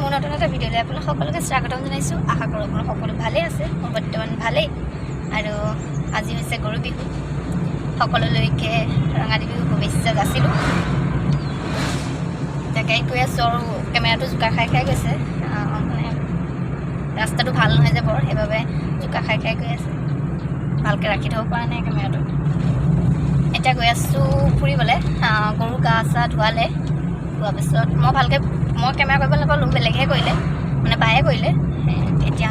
মোৰ নতুন এটা ভিডিঅ'লৈ আপোনাক সকলোকে স্বাগতম জনাইছোঁ। আশা কৰোঁ আপোনাৰ সকলো ভালেই আছে। মোৰ বৰ্তমান ভালেই। আৰু আজি হৈছে গৰু বিহু। সকলোলৈকে ৰঙালী বিহু শুভেচ্ছা যাচিলোঁ। জেগাই গৈ আছোঁ আৰু কেমেৰাটো জোকা খাই খাই গৈছে। মানে ৰাস্তাটো ভাল নহয় যে বৰ, সেইবাবে জোকা খাই খাই গৈ আছে। ভালকৈ ৰাখি থ'ব পৰা নাই কেমেৰাটো। এতিয়া গৈ আছোঁ ফুৰিবলৈ। গৰু গা চা ধোৱালে, ধোৱাৰ পিছত মই কেমেৰা কৰিব নাপালোঁ, বেলেগহে কৰিলে, মানে বায়ে কৰিলে। এতিয়া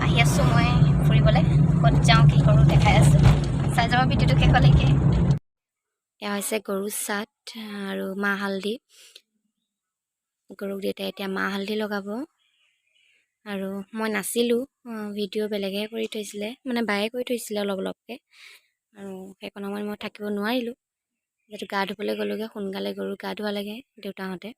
আহি আছোঁ মই ফুৰিবলৈ। ক'ত যাওঁ কি কৰোঁ দেখাই আছোঁ, চাই যাব ভিডিঅ'টো শেষলৈকে। এয়া হৈছে গৰু চাট আৰু মাহ হালধি। গৰুক দেউতাই এতিয়া মাহ হালধি লগাব। আৰু মই নাছিলোঁ, ভিডিঅ' বেলেগে কৰি থৈছিলে, মানে বায়ে কৰি থৈছিলে অলপ অলপকৈ। আৰু সেইকণ সময়ত মই থাকিব নোৱাৰিলোঁ, যিহেতু গা ধুবলৈ গ'লোগৈ। সোনকালে গৰু গা ধোৱা লাগে দেউতাহঁতে।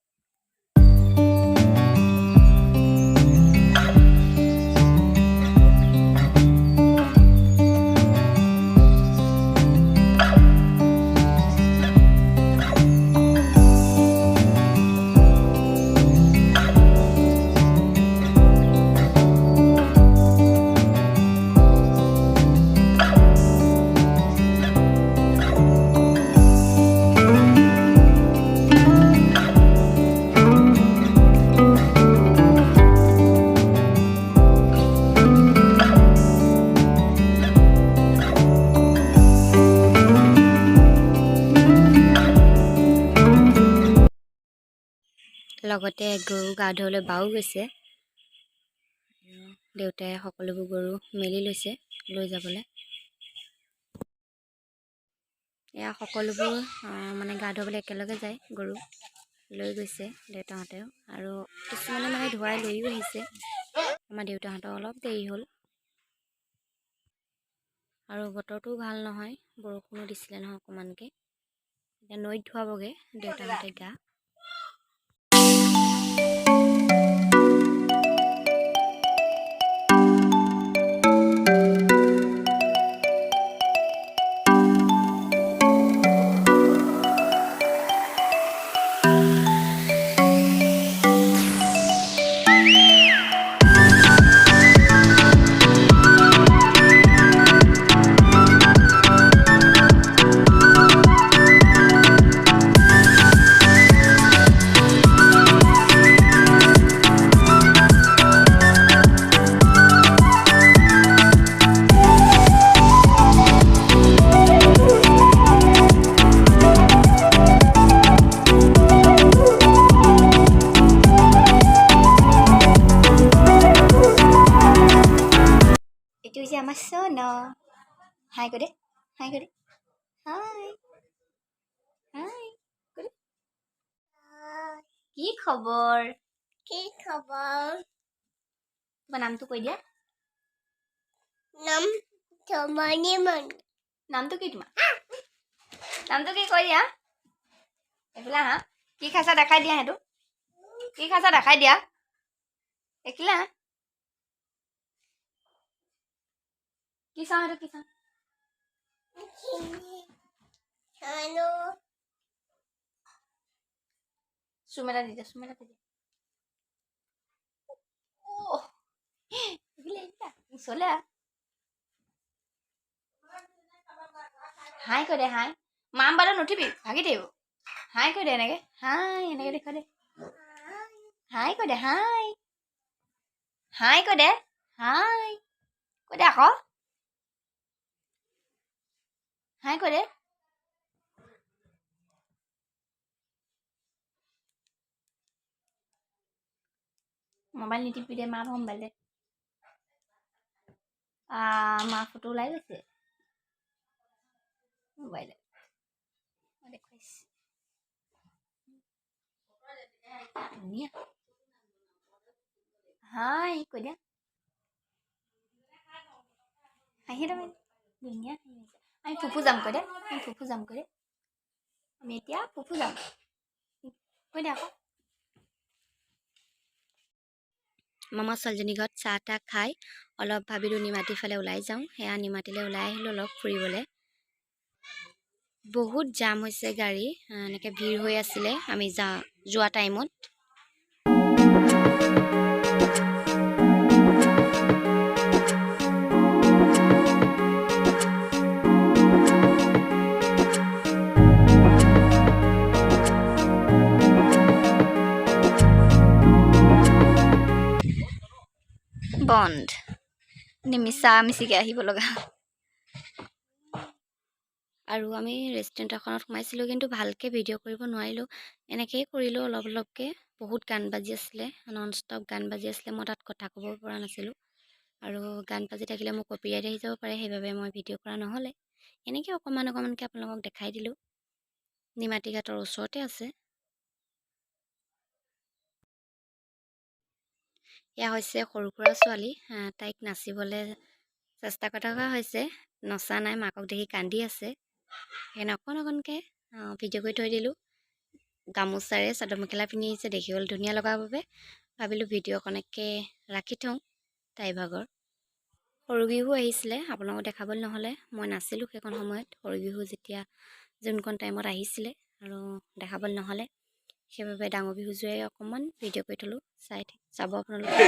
লগতে গৰু গা ধুবলৈ বাও গৈছে। দেউতাই সকলোবোৰ গৰু মেলি লৈছে লৈ যাবলৈ। এয়া সকলোবোৰ মানে গা ধুবলৈ একেলগে যায়, গৰু লৈ গৈছে দেউতাহঁতেও। আৰু কিছুমানে মানে ধুৱাই লৈও আহিছে। আমাৰ দেউতাহঁতৰ অলপ দেৰি হ'ল। আৰু বতৰটোও ভাল নহয়, বৰষুণো দিছিলে নহয় অকণমানকৈ। এতিয়া নৈত ধুৱাবগৈ দেউতাহঁতে গা। এইটো হৈছে আমাৰ চন। হাই কৰে, হাই কৰে, হাই হাই কৰে। কি খবৰ? কি খবৰ? তোমাৰ নামটো কৈ দিয়া। নামটো কি তোমাৰ? নামটো কি কৈ দিয়া। এইফালে হা, কি খাইছা দেখাই দিয়া। সেইটো কি খাইছা দেখাই দিয়া। দেখিলা কি চাওঁ, সেইটো কি চাওঁ? চুমেলা দি দিয়া, চুমেলা দি দিয়া। ওচৰলে হাই কৈ দে, হাই। মাম বালে নুঠিবি, ভাগি থাকিব। হাই কৈ দে এনেকে, হাই এনেকে দেখুৱাই দে। হাই কৈ দে, হাই। হাই কৈ দে, হাই কৈ দে আকৌ। হাই কৈ দে। মোবাইল নিটিপি দে, মা মোবাইল দে। মা ফটো ওলাই গৈছে মোবাইলে। হাই কৈ দিয়া। হাঁহি তুমি ধুনীয়া হাঁহি। আমি ফুফু যাম কৈ দে, আমি ফুফু যাম কৈ দে। আমি এতিয়া ফুফু যাম কৈ দে আকৌ। মামা ছোৱালীজনী ঘৰত চাহ তাহ খাই অলপ ভাবিলোঁ নিমাতীৰ ফালে ওলাই যাওঁ। সেয়া নিমাতীলৈ ওলাই আহিলোঁ অলপ ফুৰিবলৈ। বহুত জাম হৈছে গাড়ী, এনেকৈ ভিৰ হৈ আছিলে আমি যোৱা টাইমত। বন্ধ মিছা মিছিকৈ আহিব লগা। আৰু আমি ৰেষ্টুৰেণ্ট এখনত সোমাইছিলোঁ, কিন্তু ভালকৈ ভিডিঅ' কৰিব নোৱাৰিলোঁ। এনেকৈয়ে কৰিলোঁ অলপ অলপকৈ। বহুত গান বাজি আছিলে, নন ষ্টপ গান বাজি আছিলে। মই তাত কথা ক'ব পৰা নাছিলোঁ, আৰু গান বাজি থাকিলে মোক কপিৰাইট আহি যাব পাৰে, সেইবাবে মই ভিডিঅ' কৰা নহ'লে। এনেকৈ অকণমানকৈ আপোনালোকক দেখাই দিলোঁ। নিমাতী ঘাটৰ ওচৰতে আছে। এয়া হৈছে সৰু সুৰা ছোৱালী, তাইক নাচিবলৈ চেষ্টা কৰা হৈছে। নচা নাই, মাকক দেখি কান্দি আছে। সেইকাৰণে অকণকৈ ভিডিঅ' কৰি থৈ দিলোঁ। গামোচাৰে চাদৰ মেখেলা পিন্ধি আহিছে, দেখিবলৈ ধুনীয়া লগাৰ বাবে ভাবিলোঁ ভিডিঅ' অকণকৈ ৰাখি থওঁ তাইৰ ভাগৰ। সৰু বিহু আহিছিলে, আপোনালোকক দেখাবলৈ নহ'লে। মই নাছিলোঁ সেইখন সময়ত, সৰু বিহু যেতিয়া যোনখন টাইমত আহিছিলে, আৰু দেখাবলৈ নহ'লে। সেইবাবে ডাঙৰ বিহুযোৰে অকণমান ভিডিঅ' কৰি থ'লোঁ। চাব আপোনালোকে।